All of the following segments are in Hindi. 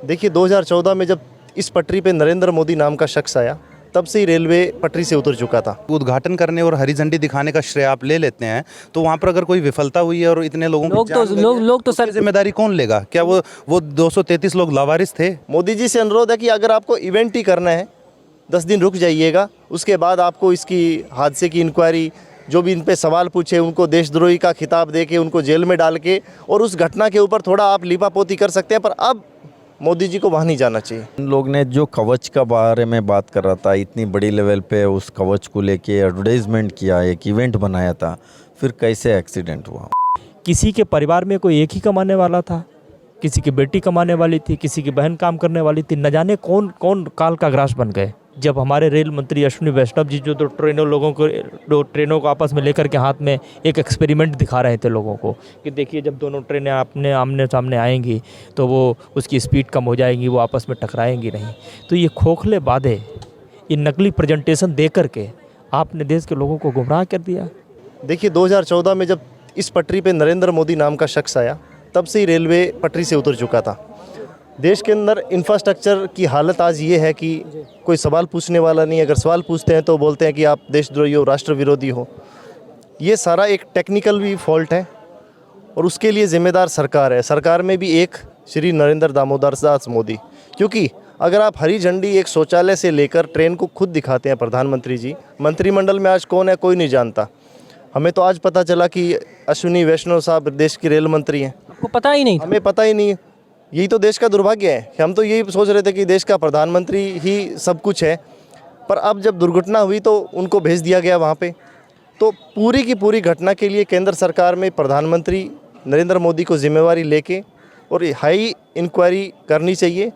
देखिए 2014 में जब इस पटरी पे नरेंद्र मोदी नाम का शख्स आया, तब से ही रेलवे पटरी से उतर चुका था। उद्घाटन करने और हरी झंडी दिखाने का श्रेय आप ले लेते हैं, तो वहाँ पर अगर कोई विफलता हुई है और इतने लोगों की जान गई है, लोग तो उसकी सर जिम्मेदारी कौन लेगा? क्या वो 233 लोग लावारिस थे? मोदी जी से अनुरोध है कि अगर आपको इवेंट ही करना है 10 दिन रुक जाइएगा, उसके बाद आपको इसकी हादसे की इंक्वायरी, जो भी इन पे सवाल पूछे उनको देशद्रोही का खिताब दे के उनको जेल में डाल के और उस घटना के ऊपर थोड़ा आप लीपापोती कर सकते हैं, पर अब मोदी जी को वहाँ नहीं जाना चाहिए। इन लोग ने जो कवच का बारे में बात कर रहा था, इतनी बड़ी लेवल पे उस कवच को लेके एडवर्टाइजमेंट किया, एक इवेंट बनाया था, फिर कैसे एक्सीडेंट हुआ? किसी के परिवार में कोई एक ही कमाने वाला था, किसी की बेटी कमाने वाली थी, किसी की बहन काम करने वाली थी, न जाने कौन कौन काल का ग्रास बन गए। जब हमारे रेल मंत्री अश्विनी वैष्णव जी जो दो ट्रेनों को आपस में लेकर के हाथ में एक एक्सपेरिमेंट दिखा रहे थे लोगों को कि देखिए जब दोनों ट्रेनें अपने आमने सामने आएंगी तो वो उसकी स्पीड कम हो जाएगी, वो आपस में टकराएंगी नहीं। तो ये खोखले वादे, ये नकली प्रेजेंटेशन दे करके आपने देश के लोगों को गुमराह कर दिया। देखिए 2014 में जब इस पटरी पे नरेंद्र मोदी नाम का शख्स आया, तब से ही रेलवे पटरी से उतर चुका था। देश के अंदर इंफ्रास्ट्रक्चर की हालत आज ये है कि कोई सवाल पूछने वाला नहीं। अगर सवाल पूछते हैं तो बोलते हैं कि आप देशद्रोही हो, राष्ट्र विरोधी हो। ये सारा एक टेक्निकल भी फॉल्ट है और उसके लिए जिम्मेदार सरकार है। सरकार में भी एक श्री नरेंद्र दामोदर दास मोदी, क्योंकि अगर आप हरी झंडी एक शौचालय से लेकर ट्रेन को खुद दिखाते हैं प्रधानमंत्री जी, मंत्रिमंडल में आज कौन है कोई नहीं जानता। हमें तो आज पता चला कि अश्विनी वैष्णव साहब देश की रेल मंत्री हैं, आपको पता ही नहीं था? हमें पता ही नहीं है। यही तो देश का दुर्भाग्य है कि हम तो यही सोच रहे थे कि देश का प्रधानमंत्री ही सब कुछ है, पर अब जब दुर्घटना हुई तो उनको भेज दिया गया वहाँ पे। तो पूरी की पूरी घटना के लिए केंद्र सरकार में प्रधानमंत्री नरेंद्र मोदी को जिम्मेवारी लेके और हाई इंक्वायरी करनी चाहिए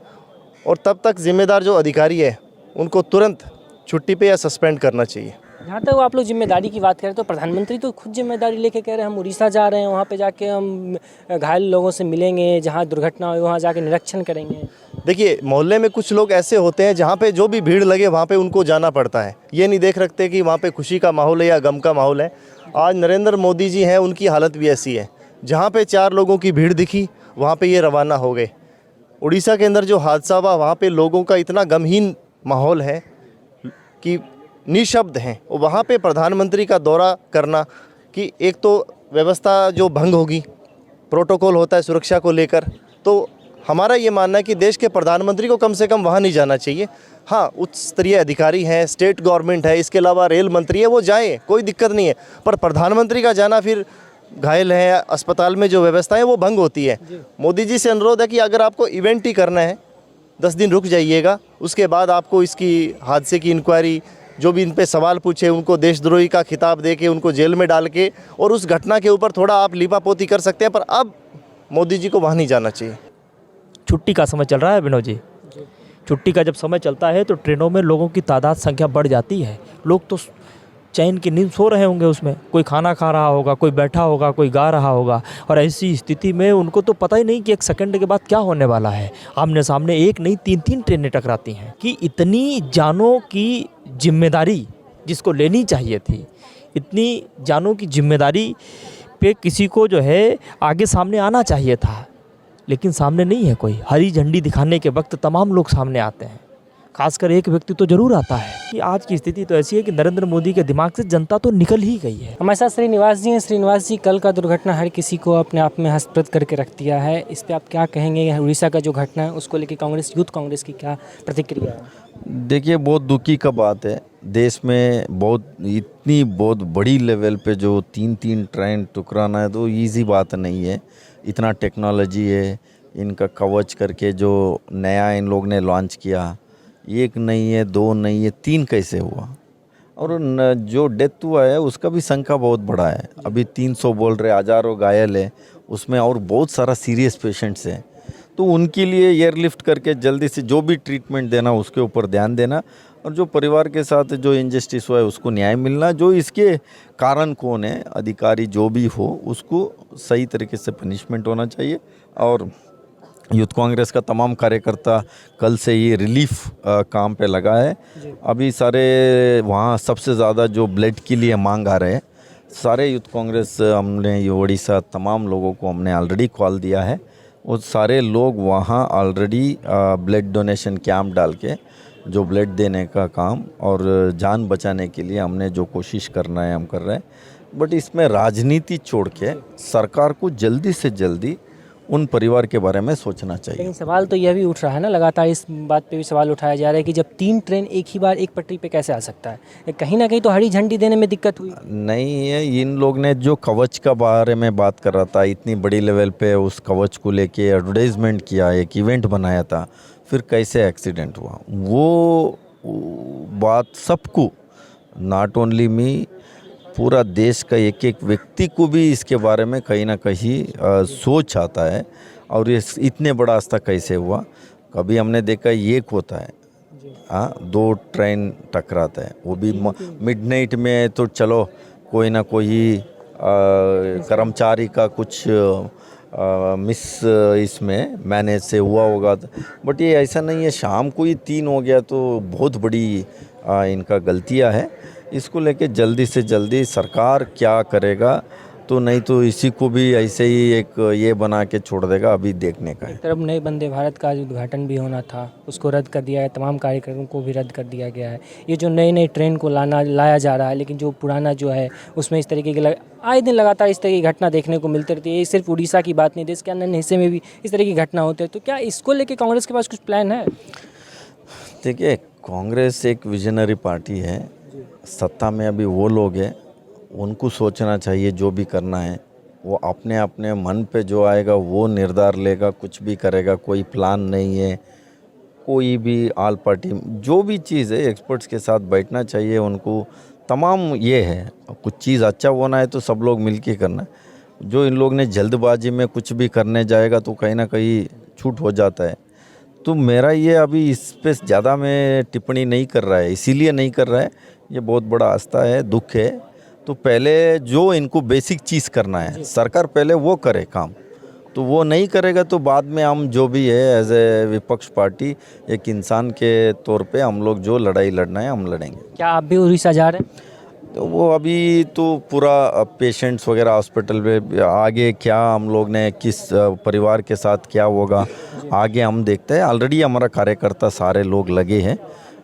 और तब तक जिम्मेदार जो अधिकारी है उनको तुरंत छुट्टी पे या सस्पेंड करना चाहिए। जहाँ तक आप लोग जिम्मेदारी की बात करें तो प्रधानमंत्री तो खुद जिम्मेदारी लेके कह रहे हैं हम उड़ीसा जा रहे हैं, वहाँ पे जाके हम घायल लोगों से मिलेंगे, जहाँ दुर्घटना हुई वहाँ जाके निरीक्षण करेंगे। देखिए मोहल्ले में कुछ लोग ऐसे होते हैं जहाँ पे जो भी भीड़ लगे वहाँ पे उनको जाना पड़ता है। ये नहीं देख रखते कि वहाँ पे खुशी का माहौल है या गम का माहौल है। आज नरेंद्र मोदी जी हैं, उनकी हालत भी ऐसी है। जहाँ पे 4 लोगों की भीड़ दिखी वहाँ पे ये रवाना हो गए। उड़ीसा के अंदर जो हादसा हुआ वहाँ पे लोगों का इतना गमहीन माहौल है कि निशब्द हैं। और वहाँ पे प्रधानमंत्री का दौरा करना कि एक तो व्यवस्था जो भंग होगी, प्रोटोकॉल होता है सुरक्षा को लेकर, तो हमारा ये मानना है कि देश के प्रधानमंत्री को कम से कम वहाँ नहीं जाना चाहिए। हाँ, उच्च स्तरीय अधिकारी हैं, स्टेट गवर्नमेंट है, इसके अलावा रेल मंत्री है, वो जाएँ, कोई दिक्कत नहीं है। पर प्रधानमंत्री का जाना, फिर घायल है, अस्पताल में जो व्यवस्था है वो भंग होती है। मोदी जी से अनुरोध है कि अगर आपको इवेंट ही करना है 10 दिन रुक जाइएगा, उसके बाद आपको इसकी हादसे की इंक्वायरी, जो भी इन पे सवाल पूछे उनको देशद्रोही का खिताब दे के उनको जेल में डाल के और उस घटना के ऊपर थोड़ा आप लीपापोती कर सकते हैं, पर अब मोदी जी को वहाँ नहीं जाना चाहिए। छुट्टी का समय चल रहा है विनोद जी। छुट्टी का जब समय चलता है तो ट्रेनों में लोगों की तादाद संख्या बढ़ जाती है। लोग तो चैन की नींद सो रहे होंगे, उसमें कोई खाना खा रहा होगा, कोई बैठा होगा, कोई गा रहा होगा, और ऐसी स्थिति में उनको तो पता ही नहीं कि 1 सेकंड के बाद क्या होने वाला है। आमने सामने एक नहीं 3-3 ट्रेनें टकराती हैं कि इतनी जानों की जिम्मेदारी जिसको लेनी चाहिए थी, इतनी जानों की जिम्मेदारी पे किसी को जो है आगे सामने आना चाहिए था, लेकिन सामने नहीं है कोई। हरी झंडी दिखाने के वक्त तमाम लोग सामने आते हैं, खासकर एक व्यक्ति तो जरूर आता है। कि आज की स्थिति तो ऐसी है कि नरेंद्र मोदी के दिमाग से जनता तो निकल ही गई है। हमारे साथ श्रीनिवास जी हैं। श्रीनिवास जी, कल का दुर्घटना हर किसी को अपने आप में हस्तप्रद करके रख दिया है। इस पर आप क्या कहेंगे? उड़ीसा का जो घटना है उसको लेकर कांग्रेस, यूथ कांग्रेस की क्या प्रतिक्रिया है? देखिए, बहुत दुखी का बात है। देश में बहुत बड़ी लेवल पे जो 3-3 ट्रेन टकराना है तो इजी बात नहीं है। इतना टेक्नोलॉजी है, इनका कवच करके जो नया इन लोग ने लॉन्च किया, 1 नहीं है, 2 नहीं है, 3 कैसे हुआ? और जो डेथ हुआ है उसका भी संख्या बहुत बड़ा है। अभी 300 बोल रहे, हज़ारों घायल है उसमें, और बहुत सारा सीरियस पेशेंट्स हैं। तो उनके लिए एयरलिफ्ट करके जल्दी से जो भी ट्रीटमेंट देना उसके ऊपर ध्यान देना, और जो परिवार के साथ जो इनजस्टिस हुआ है उसको न्याय मिलना। जो इसके कारण कौन है, अधिकारी जो भी हो, उसको सही तरीके से पनिशमेंट होना चाहिए। और यूथ कांग्रेस का तमाम कार्यकर्ता कल से ये रिलीफ काम पे लगा है। अभी सारे वहाँ सबसे ज़्यादा जो ब्लड के लिए मांग आ रहे हैं, सारे यूथ कांग्रेस हमने ये उड़ीसा तमाम लोगों को हमने ऑलरेडी कॉल दिया है। वो सारे लोग वहाँ ऑलरेडी ब्लड डोनेशन कैंप डाल के जो ब्लड देने का काम और जान बचाने के लिए हमने जो कोशिश करना है हम कर रहे हैं। बट इसमें राजनीति छोड़ के सरकार को जल्दी से जल्दी उन परिवार के बारे में सोचना चाहिए। लेकिन सवाल तो यह भी उठ रहा है ना, लगातार इस बात पे भी सवाल उठाया जा रहा है कि जब 3 ट्रेन एक ही बार एक पटरी पे कैसे आ सकता है? कहीं ना कहीं तो हरी झंडी देने में दिक्कत हुई। नहीं है, इन लोग ने जो कवच का बारे में बात कर रहा था, इतनी बड़ी लेवल पे उस कवच को लेके एडवर्टाइजमेंट किया, एक इवेंट बनाया था, फिर कैसे एक्सीडेंट हुआ वो बात सबको, नॉट ओनली मी, पूरा देश का एक एक व्यक्ति को भी इसके बारे में कहीं ना कहीं सोच आता है। और ये इतने बड़ा हादसा कैसे हुआ? कभी हमने देखा एक होता है, हाँ 2 ट्रेन टकराता है, वो भी मिडनाइट में, तो चलो कोई ना कोई कर्मचारी का कुछ मिस इसमें मैनेज से हुआ होगा। बट ये ऐसा नहीं है, शाम को ही 3 हो गया तो बहुत बड़ी इनका गलतियां है। इसको लेके जल्दी से जल्दी सरकार क्या करेगा, तो नहीं तो इसी को भी ऐसे ही एक ये बना के छोड़ देगा, अभी देखने का है। एक तरफ नए वंदे भारत का उद्घाटन भी होना था, उसको रद्द कर दिया है, तमाम कार्यक्रमों को भी रद्द कर दिया गया है। ये जो नए नए ट्रेन को लाया जा रहा है, लेकिन जो पुराना जो है उसमें इस तरीके के आए दिन लगातार इस तरह की घटना देखने को मिलती रहती है। ये सिर्फ उड़ीसा की बात नहीं, देश के अन्य हिस्से में भी इस तरह की घटना होती है। तो क्या इसको लेके कांग्रेस के पास कुछ प्लान है? देखिए, कांग्रेस एक विजनरी पार्टी है, सत्ता में अभी वो लोग हैं, उनको सोचना चाहिए जो भी करना है वो अपने अपने मन पे जो आएगा वो निर्धार लेगा, कुछ भी करेगा, कोई प्लान नहीं है। कोई भी ऑल पार्टी जो भी चीज़ है एक्सपर्ट्स के साथ बैठना चाहिए उनको, तमाम ये है, कुछ चीज़ अच्छा होना है तो सब लोग मिलके करना है। जो इन लोग ने जल्दबाजी में कुछ भी करने जाएगा तो कहीं ना कहीं छूट हो जाता है। तो मेरा ये अभी इस पे ज़्यादा मैं टिप्पणी नहीं कर रहा है, इसीलिए नहीं कर रहा है, ये बहुत बड़ा आस्था है, दुख है। तो पहले जो इनको बेसिक चीज़ करना है सरकार पहले वो करे काम, तो वो नहीं करेगा तो बाद में हम जो भी है एज ए विपक्ष पार्टी एक इंसान के तौर पे हम लोग जो लड़ाई लड़ना है हम लड़ेंगे। क्या आप भी उड़ीसा जा रहे हैं? तो वो अभी तो पूरा पेशेंट्स वगैरह हॉस्पिटल में, आगे क्या हम लोग ने किस परिवार के साथ क्या होगा आगे हम देखते हैं। ऑलरेडी हमारा कार्यकर्ता सारे लोग लगे हैं,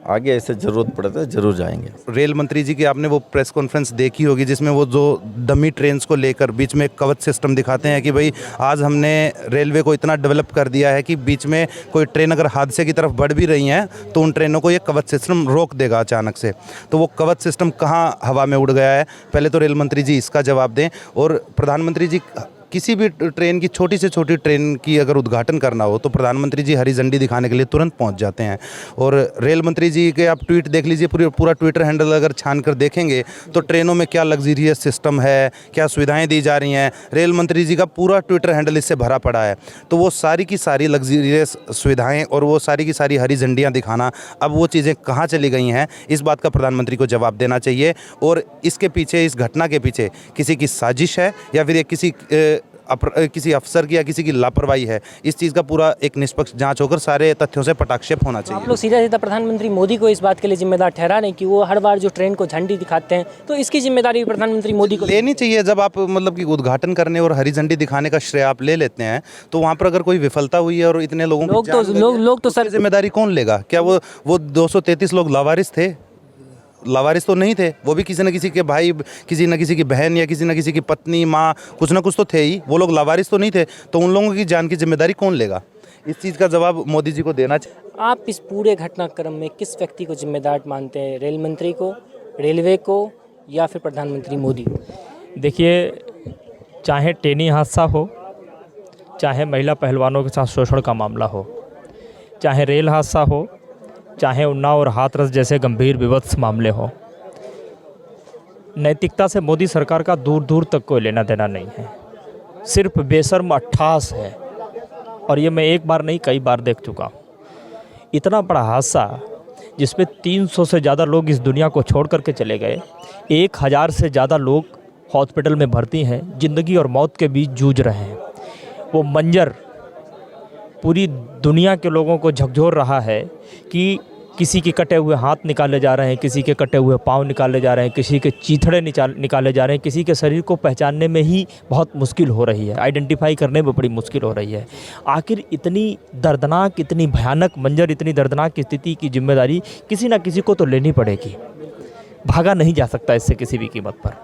आगे ऐसे ज़रूरत पड़े तो ज़रूर जाएंगे। रेल मंत्री जी की आपने वो प्रेस कॉन्फ्रेंस देखी होगी जिसमें वो जो डमी ट्रेन्स को लेकर बीच में एक कवच सिस्टम दिखाते हैं कि भाई आज हमने रेलवे को इतना डेवलप कर दिया है कि बीच में कोई ट्रेन अगर हादसे की तरफ बढ़ भी रही हैं तो उन ट्रेनों को ये कवच सिस्टम रोक देगा अचानक से। तो वो कवच सिस्टम कहाँ हवा में उड़ गया है, पहले तो रेल मंत्री जी इसका जवाब दें। और प्रधानमंत्री जी किसी भी ट्रेन की, छोटी से छोटी ट्रेन की अगर उद्घाटन करना हो तो प्रधानमंत्री जी हरी झंडी दिखाने के लिए तुरंत पहुंच जाते हैं। और रेल मंत्री जी के आप ट्वीट देख लीजिए, पूरा ट्विटर हैंडल अगर छान कर देखेंगे तो ट्रेनों में क्या लग्जरियस सिस्टम है, क्या सुविधाएं दी जा रही हैं, रेल मंत्री जी का पूरा ट्विटर हैंडल इससे भरा पड़ा है। तो वो सारी की सारी लग्जरियस सुविधाएँ और वो सारी की सारी हरी झंडियाँ दिखाना, अब वो चीज़ें कहाँ चली गई हैं, इस बात का प्रधानमंत्री को जवाब देना चाहिए। और इसके पीछे, इस घटना के पीछे किसी की साजिश है या फिर किसी अफसर की या किसी की लापरवाही है, इस चीज़ का पूरा एक निष्पक्ष जांच होकर सारे तथ्यों से पटाक्षेप होना चाहिए। आप लोग सीधा सीधा प्रधानमंत्री मोदी को इस बात के लिए जिम्मेदार ठहरा रहे हैं कि वो हर बार जो ट्रेन को झंडी दिखाते हैं, तो इसकी जिम्मेदारी प्रधानमंत्री मोदी को लेनी चाहिए। जब आप मतलब कि उद्घाटन करने और हरी झंडी दिखाने का श्रेय आप ले लेते हैं तो वहाँ पर अगर कोई विफलता हुई है और इतने लोग तो सर जिम्मेदारी कौन लेगा? क्या वो 233 लोग लावारिस थे? लावारिस तो नहीं थे, वो भी किसी न किसी के भाई, किसी न किसी की बहन या किसी न किसी की पत्नी, माँ, कुछ ना कुछ तो थे ही। वो लोग लावारिस तो नहीं थे, तो उन लोगों की जान की जिम्मेदारी कौन लेगा? इस चीज़ का जवाब मोदी जी को देना चाहिए। आप इस पूरे घटनाक्रम में किस व्यक्ति को जिम्मेदार मानते हैं? रेल मंत्री को, रेलवे को, या फिर प्रधानमंत्री मोदी को? देखिए, चाहे ट्रेनी हादसा हो, चाहे महिला पहलवानों के साथ शोषण का मामला हो, चाहे रेल हादसा हो, चाहे उन्नाव और हाथरस जैसे गंभीर विवत्स मामले हों, नैतिकता से मोदी सरकार का दूर दूर तक कोई लेना देना नहीं है। सिर्फ बेशर्म अट्ठास है, और ये मैं एक बार नहीं कई बार देख चुका हूँ। इतना बड़ा हादसा जिसमें 300 से ज़्यादा लोग इस दुनिया को छोड़ करके चले गए, 1000 से ज़्यादा लोग हॉस्पिटल में भर्ती हैं, ज़िंदगी और मौत के बीच जूझ रहे हैं। वो मंजर पूरी दुनिया के लोगों को झकझोर रहा है कि किसी के कटे हुए हाथ निकाले जा रहे हैं, किसी के कटे हुए पाँव निकाले जा रहे हैं, किसी के चीथड़े निकाले जा रहे हैं, किसी के शरीर को पहचानने में ही बहुत मुश्किल हो रही है, आइडेंटिफाई करने में बड़ी मुश्किल हो रही है। आखिर इतनी दर्दनाक, इतनी भयानक मंजर, इतनी दर्दनाक स्थिति की जिम्मेदारी किसी ना किसी को तो लेनी पड़ेगी। भागा नहीं जा सकता इससे किसी भी कीमत पर।